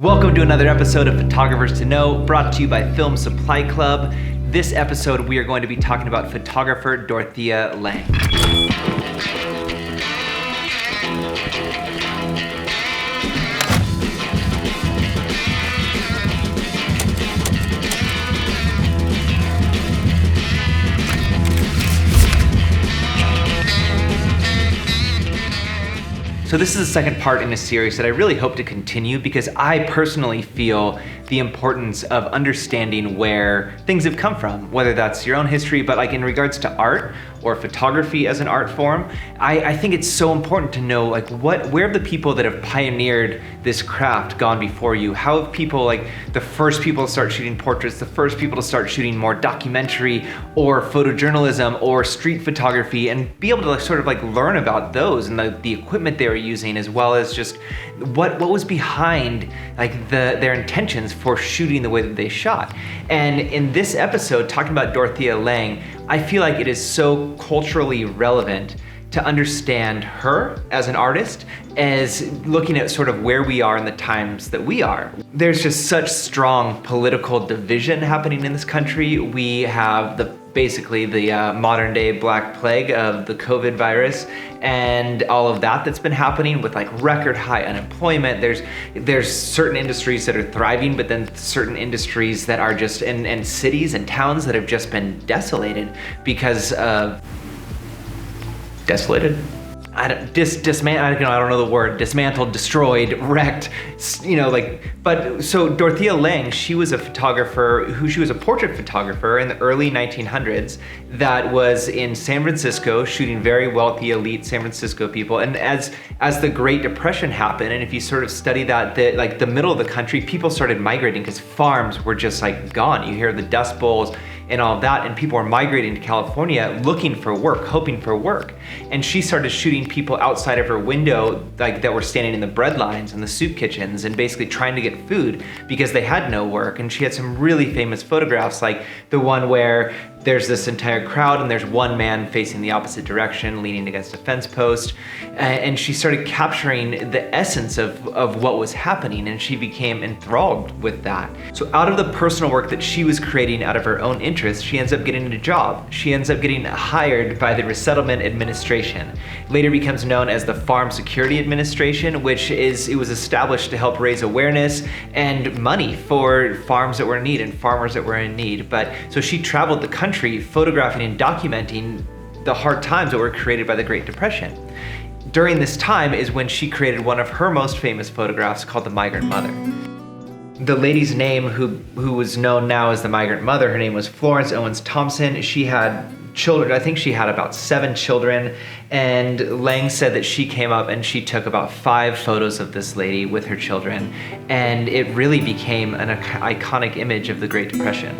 Welcome to another episode of Photographers to Know, brought to you by Film Supply Club. This episode, we are going to be talking about photographer Dorothea Lang. So this is the second part in a series that I really hope to continue because I personally feel the importance of understanding where things have come from, whether that's your own history, but like in regards to art or photography as an art form, I think it's so important to know like where have the people that have pioneered this craft gone before you? How have people, like the first people to start shooting portraits, the first people to start shooting more documentary or photojournalism or street photography, and be able to sort of like learn about those and the equipment they were using, as well as just what was behind like their intentions for shooting the way that they shot. And in this episode, talking about Dorothea Lang, I feel like it is so culturally relevant to understand her as an artist, as looking at sort of where we are in the times that we are. There's just such strong political division happening in this country. We have basically the modern day Black Plague of the COVID virus and all of that's been happening with like record high unemployment. There's certain industries that are thriving, but then certain industries that are just in cities and towns that have just been desolated because of desolated? I don't know the word, dismantled, destroyed, wrecked, but so Dorothea Lang, she was a photographer she was a portrait photographer in the early 1900s that was in San Francisco shooting very wealthy, elite San Francisco people. And as the Great Depression happened, and if you sort of study that, the middle of the country, people started migrating because farms were just like gone. You hear the Dust Bowls and all of that, and people were migrating to California looking for work, hoping for work. And she started shooting people outside of her window, like that were standing in the bread lines and the soup kitchens and basically trying to get food because they had no work. And she had some really famous photographs, like the one where there's this entire crowd and there's one man facing the opposite direction, leaning against a fence post. And she started capturing the essence of what was happening, and she became enthralled with that. So out of the personal work that she was creating out of her own interest, she ends up getting a job. She ends up getting hired by the Resettlement Administration. Later becomes known as the Farm Security Administration, it was established to help raise awareness and money for farms that were in need and farmers that were in need. But so she traveled the country photographing and documenting the hard times that were created by the Great Depression. During this time is when she created one of her most famous photographs called The Migrant Mother. The lady's name, who was known now as the Migrant Mother, her name was Florence Owens Thompson. She had children, I think she had about 7 children, and Lang said that she came up and she took about 5 photos of this lady with her children, and it really became an iconic image of the Great Depression.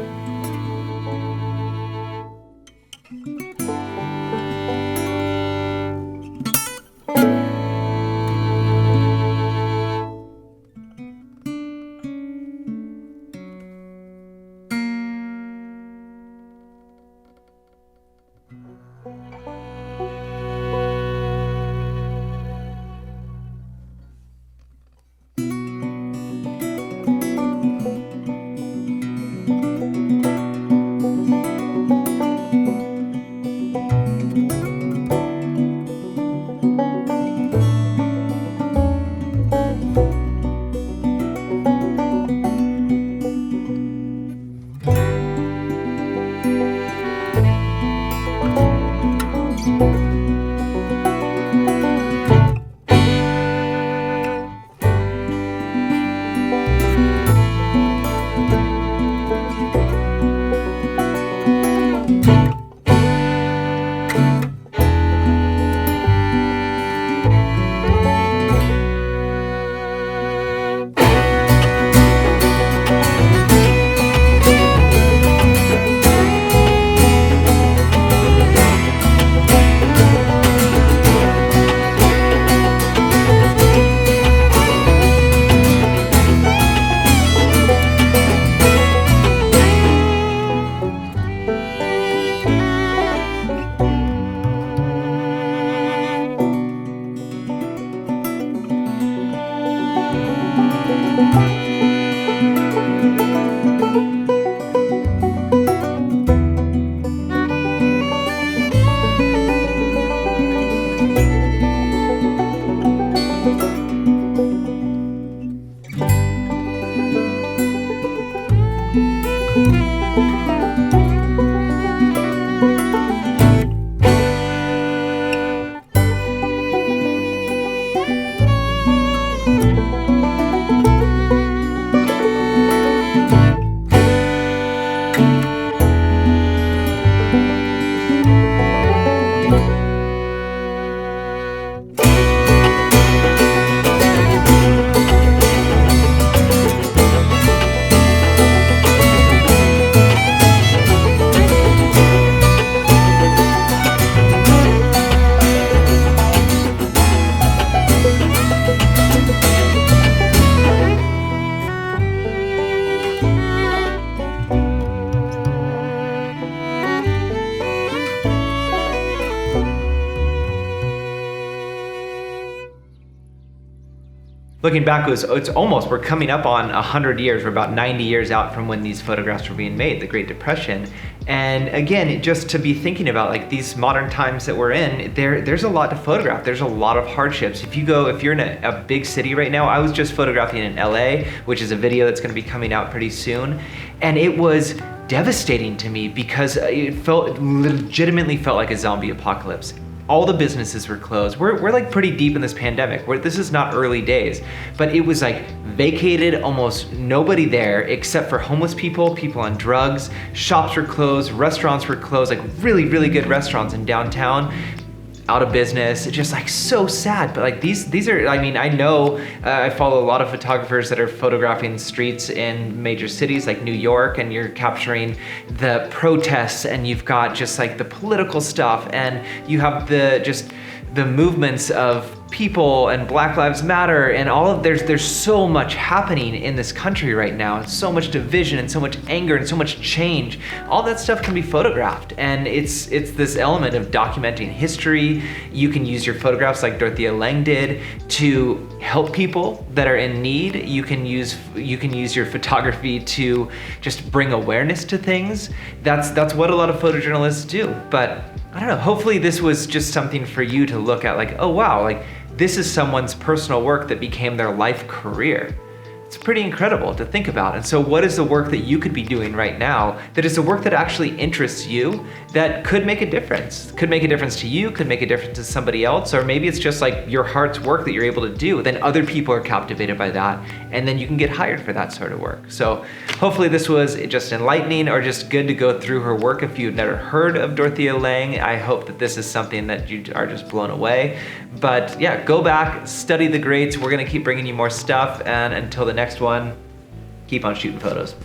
Looking back, we're coming up on 100 years. We're about 90 years out from when these photographs were being made, the Great Depression. And again, just to be thinking about like these modern times that we're in, there's a lot to photograph. There's a lot of hardships. If you're in a big city right now, I was just photographing in LA, which is a video that's gonna be coming out pretty soon. And it was devastating to me because it legitimately felt like a zombie apocalypse. All the businesses were closed. We're like pretty deep in this pandemic. This is not early days, but it was like vacated, almost nobody there except for homeless people, people on drugs. Shops were closed, restaurants were closed, like really, really good restaurants in downtown, out of business. It's just like so sad. But like these are, I mean, I know I follow a lot of photographers that are photographing streets in major cities like New York, and you're capturing the protests, and you've got just like the political stuff, and you have the movements of people and Black Lives Matter and all of there's so much happening in this country right now, and so much division and so much anger and so much change. All that stuff can be photographed, and it's this element of documenting history. You can use your photographs like Dorothea Lang did to help people that are in need. You can use your photography to just bring awareness to things. That's what a lot of photojournalists do. But I don't know, hopefully this was just something for you to look at, like, oh wow, like this is someone's personal work that became their life career. It's pretty incredible to think about. And so what is the work that you could be doing right now that is the work that actually interests you, that could make a difference? Could make a difference to you, could make a difference to somebody else, or maybe it's just like your heart's work that you're able to do. Then other people are captivated by that, and then you can get hired for that sort of work. So hopefully this was just enlightening, or just good to go through her work. If you've never heard of Dorothea Lang, I hope that this is something that you are just blown away. But yeah, go back, study the greats. We're gonna keep bringing you more stuff, and until the next one, keep on shooting photos.